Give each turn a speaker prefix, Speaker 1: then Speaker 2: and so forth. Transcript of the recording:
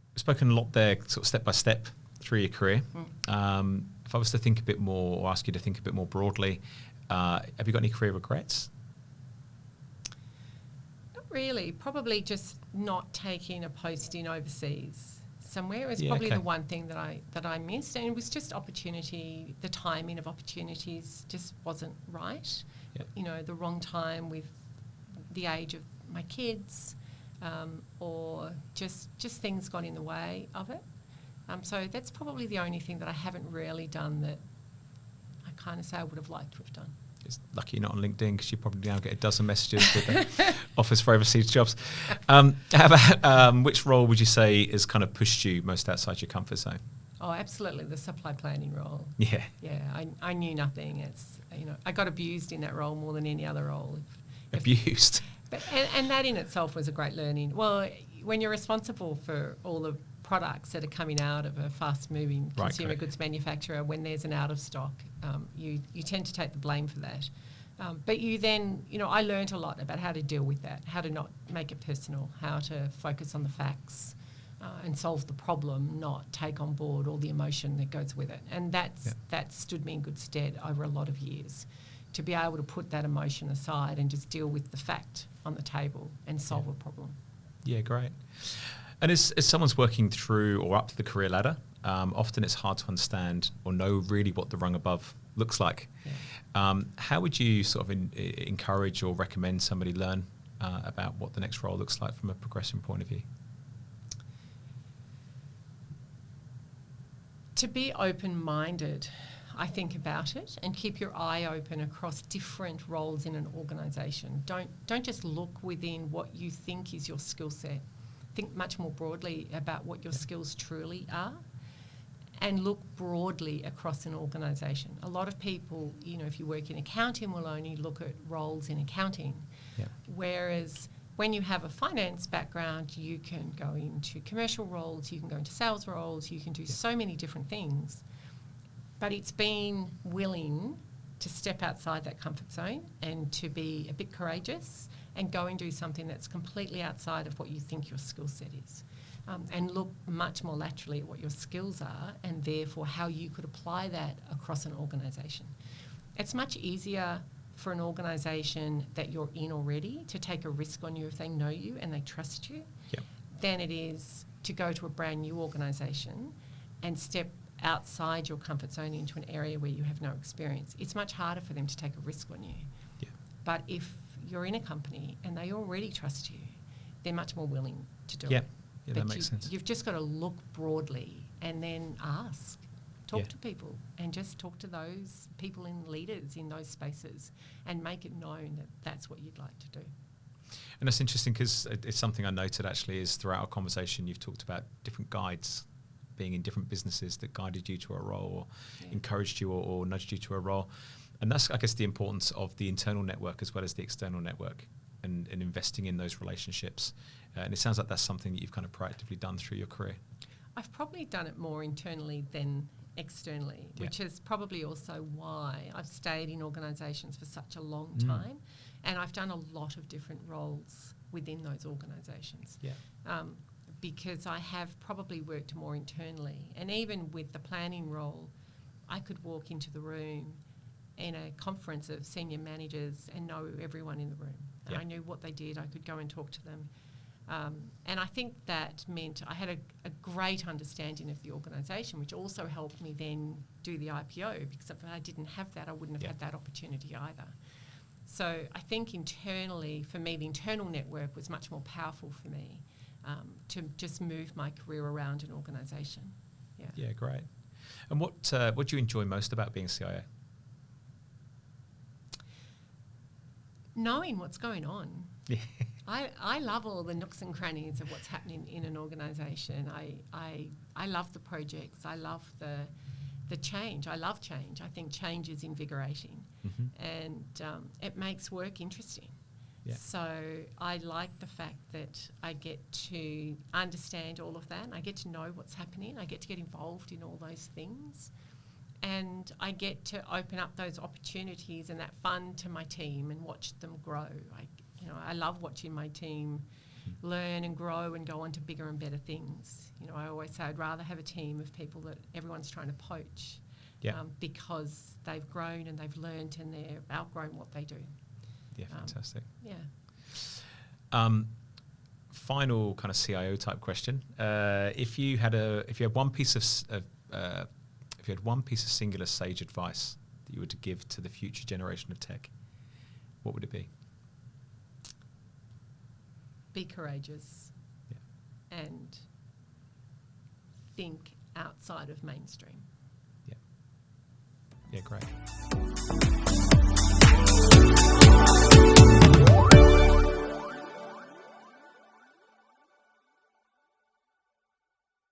Speaker 1: We've spoken a lot there, sort of step by step through your career. If I was to think a bit more, or ask you to think a bit more broadly, have you got any career regrets?
Speaker 2: Not really. Probably just not taking a posting overseas somewhere is probably the one thing that I missed, and it was just opportunity. The timing of opportunities just wasn't right. You know, the wrong time with the age of my kids, or just things got in the way of it. So that's probably the only thing that I haven't really done that I kind of say I would have liked to have done.
Speaker 1: It's lucky you're not on LinkedIn, because you probably now get a dozen messages with offers for overseas jobs. How about, which role would you say has kind of pushed you most outside your comfort zone?
Speaker 2: Oh, absolutely, the supply planning role.
Speaker 1: Yeah.
Speaker 2: Yeah, I knew nothing. It's, you know, I got abused in that role more than any other role.
Speaker 1: Abused?
Speaker 2: But, and that in itself was a great learning. Well, when you're responsible for all the products that are coming out of a fast-moving consumer goods manufacturer, when there's an out-of-stock, you tend to take the blame for that. But you then, you know, I learned a lot about how to deal with that, how to not make it personal, how to focus on the facts and solve the problem, not take on board all the emotion that goes with it. And that stood me in good stead over a lot of years, to be able to put that emotion aside and just deal with the fact on the table and solve a problem. Yeah,
Speaker 1: great. And as someone's working through or up the career ladder, often it's hard to understand or know really what the rung above looks like. Yeah. How would you sort of encourage or recommend somebody learn about what the next role looks like from a progression point of view?
Speaker 2: To be open-minded, I think, about it, and keep your eye open across different roles in an organisation. Don't just look within what you think is your skill set. Think much more broadly about what your skills truly are, and look broadly across an organisation. A lot of people, you know, if you work in accounting, will only look at roles in accounting. Yeah. Whereas when you have a finance background, you can go into commercial roles, you can go into sales roles, you can do so many different things. But it's being willing to step outside that comfort zone and to be a bit courageous and go and do something that's completely outside of what you think your skill set is. And look much more laterally at what your skills are, and therefore how you could apply that across an organisation. It's much easier for an organisation that you're in already to take a risk on you if they know you and they trust you, than it is to go to a brand new organisation and step outside your comfort zone into an area where you have no experience. It's much harder for them to take a risk on you. Yeah. But if you're in a company and they already trust you, they're much more willing to do it.
Speaker 1: Yeah, that makes sense.
Speaker 2: You've just got to look broadly and then ask. Talk to people, and just talk to those people and leaders in those spaces and make it known that that's what you'd like to do.
Speaker 1: And that's interesting, because it's something I noted actually is throughout our conversation you've talked about different guides being in different businesses that guided you to a role or encouraged you or nudged you to a role. And that's, I guess, the importance of the internal network as well as the external network, and investing in those relationships. And it sounds like that's something that you've kind of proactively done through your career.
Speaker 2: I've probably done it more internally than externally, which is probably also why I've stayed in organisations for such a long time, and I've done a lot of different roles within those organisations. Because I have probably worked more internally. And even with the planning role, I could walk into the room in a conference of senior managers and know everyone in the room. And I knew what they did. I could go and talk to them. And I think that meant I had a great understanding of the organisation, which also helped me then do the IPO, because if I didn't have that, I wouldn't have had that opportunity either. So I think internally, for me, the internal network was much more powerful for me. To just move my career around an organisation.
Speaker 1: Yeah, great. And what do you enjoy most about being CIO?
Speaker 2: Knowing what's going on. I love all the nooks and crannies of what's happening in an organisation. I love the projects. I love the change. I love change. I think change is invigorating, and it makes work interesting. So I like the fact that I get to understand all of that, and I get to know what's happening. I get to get involved in all those things, and I get to open up those opportunities and that fun to my team and watch them grow. I love watching my team learn and grow and go on to bigger and better things. I always say I'd rather have a team of people that everyone's trying to poach, because they've grown and they've learned and they've outgrown what they do.
Speaker 1: Yeah, fantastic.
Speaker 2: Yeah.
Speaker 1: Final kind of CIO type question: if you had one piece of singular sage advice that you were to give to the future generation of tech, what would it be?
Speaker 2: Be courageous and think outside of mainstream.
Speaker 1: Yeah, great.